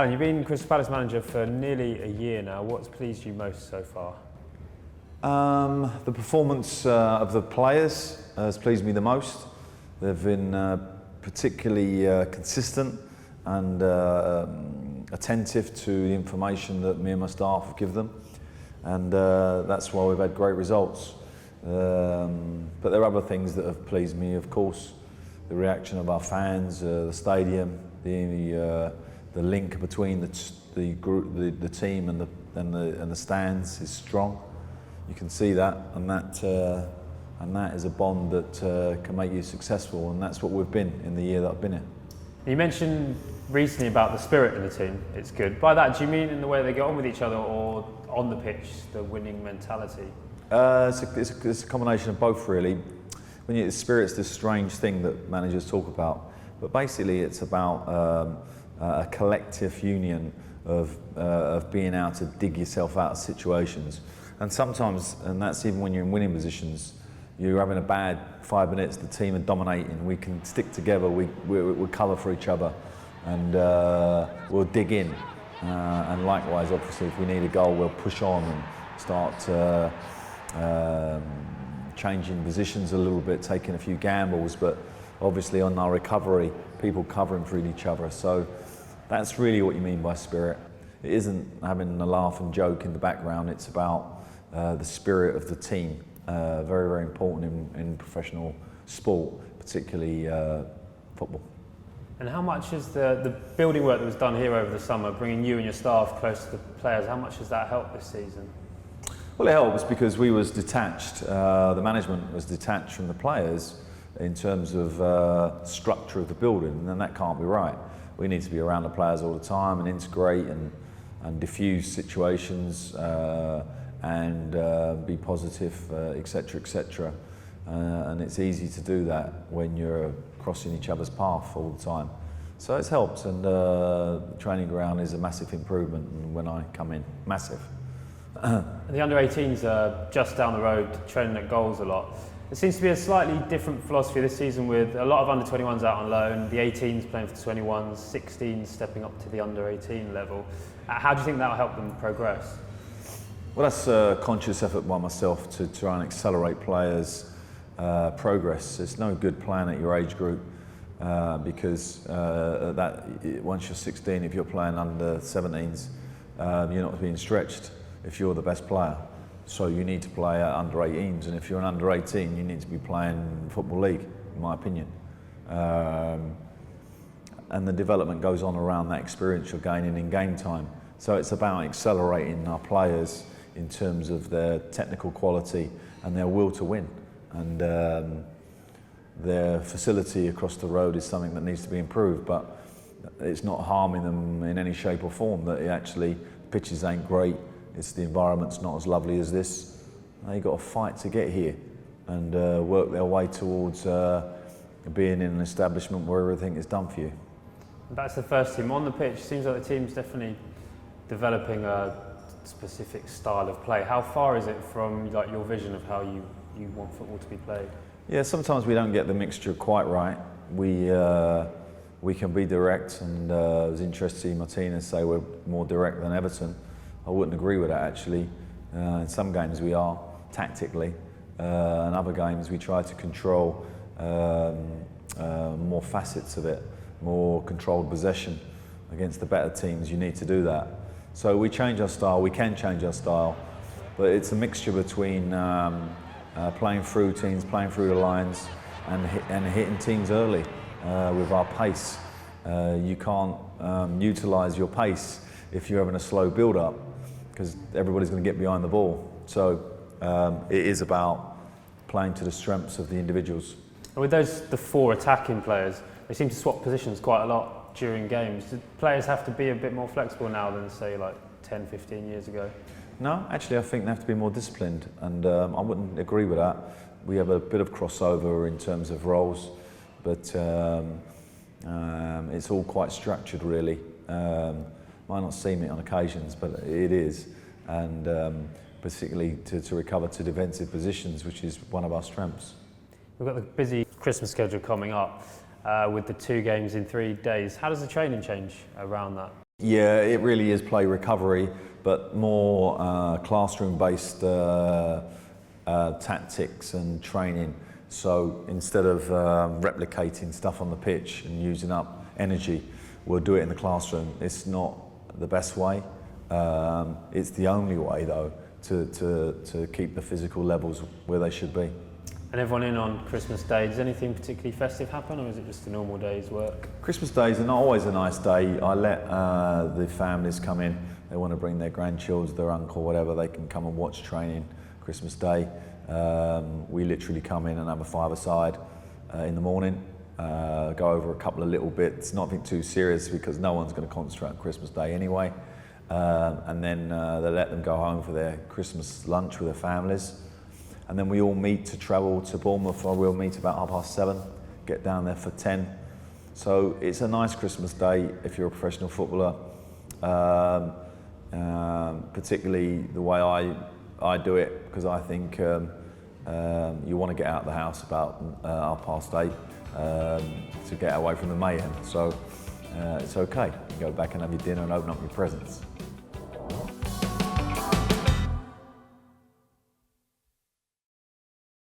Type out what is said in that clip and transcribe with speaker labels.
Speaker 1: Alan, you've been Crystal Palace manager for nearly a year now. What's pleased you most so far?
Speaker 2: The performance of the players has pleased me the most. They've been particularly consistent and attentive to the information that me and my staff give them, and that's why we've had great results. But there are other things that have pleased me, of course. The reaction of our fans, the stadium, the link between the team and the stands is strong. You can see that, and that is a bond that can make you successful, and that's what we've been in the year that I've been here. You
Speaker 1: mentioned recently about the spirit in the team. It's good. By that, do you mean in the way they get on with each other, or on the pitch, the winning mentality?
Speaker 2: It's a combination of both, really. Spirit's this strange thing that managers talk about, but basically it's about a collective union of being able to dig yourself out of situations. And sometimes, and that's even when you're in winning positions, you're having a bad 5 minutes, the team are dominating, we can stick together, we'll cover for each other, and we'll dig in. And likewise, obviously, if we need a goal, we'll push on and start changing positions a little bit, taking a few gambles, but obviously on our recovery, people covering for each other. So that's really what you mean by spirit. It isn't having a laugh and joke in the background, it's about the spirit of the team. Very, very important in professional sport, particularly football.
Speaker 1: And how much is the building work that was done here over the summer, bringing you and your staff close to the players, how much has that helped this season?
Speaker 2: Well, it helps because we was detached, the management was detached from the players in terms of structure of the building, and that can't be right. We need to be around the players all the time and integrate and diffuse situations and be positive, etc., etc. And it's easy to do that when you're crossing each other's path all the time. So it's helped, and the training ground is a massive improvement when I come in, massive.
Speaker 1: The under-18s are just down the road, training at goals a lot. There seems to be a slightly different philosophy this season with a lot of under-21s out on loan, the 18s playing for the 21s, 16s stepping up to the under-18 level. How do you think that will help them progress?
Speaker 2: Well, that's a conscious effort by myself to try and accelerate players' progress. It's no good playing at your age group because once you're 16, if you're playing under 17s, you're not being stretched if you're the best player. So you need to play at under 18s, and if you're an under 18, you need to be playing Football League, in my opinion. And the development goes on around that experience you're gaining in game time. So it's about accelerating our players in terms of their technical quality and their will to win. And their facility across the road is something that needs to be improved, but it's not harming them in any shape or form. That actually pitches ain't great. The environment's not as lovely as this. They've got to fight to get here and work their way towards being in an establishment where everything is done for you.
Speaker 1: That's the first team. On the pitch, it seems like the team's definitely developing a specific style of play. How far is it from your vision of how you want football to be played? Yeah,
Speaker 2: sometimes we don't get the mixture quite right. We can be direct, and it was interesting to see Martinez say we're more direct than Everton. I wouldn't agree with that, actually. In some games we are, tactically. In other games we try to control more facets of it, more controlled possession. Against the better teams, you need to do that. So we change our style, we can change our style, but it's a mixture between playing through teams, playing through the lines, and hitting teams early with our pace. You can't utilise your pace if you're having a slow build-up, because everybody's going to get behind the ball. So it is about playing to the strengths of the individuals.
Speaker 1: And with the four attacking players, they seem to swap positions quite a lot during games. Do players have to be a bit more flexible now than, say, like 10, 15 years ago?
Speaker 2: No, actually I think they have to be more disciplined, and I wouldn't agree with that. We have a bit of crossover in terms of roles, but it's all quite structured, really. Might not seem it on occasions, but it is, and particularly to recover to defensive positions, which is one of our strengths.
Speaker 1: We've got the busy Christmas schedule coming up with the 2 games in 3 days. How does the training change around that?
Speaker 2: Yeah, it really is play recovery, but more classroom-based tactics and training. So instead of replicating stuff on the pitch and using up energy, we'll do it in the classroom. It's not the best way. It's the only way, though, to keep the physical levels where they should be.
Speaker 1: And everyone in on Christmas Day, does anything particularly festive happen, or is it just a normal day's work?
Speaker 2: Christmas Day is always a nice day. I let the families come in. They want to bring their grandchildren, their uncle, whatever, they can come and watch training Christmas Day. We literally come in and have a five-a-side in the morning, go over a couple of little bits, nothing too serious because no one's going to concentrate on Christmas Day anyway. And then they let them go home for their Christmas lunch with their families. And then we all meet to travel to Bournemouth, or we'll meet about 7:30, get down there for 10. So it's a nice Christmas day if you're a professional footballer. Particularly the way I do it, because I think you want to get out of the house about 8:30 to get away from the mayhem. So it's okay. You go back and have your dinner and open up your presents.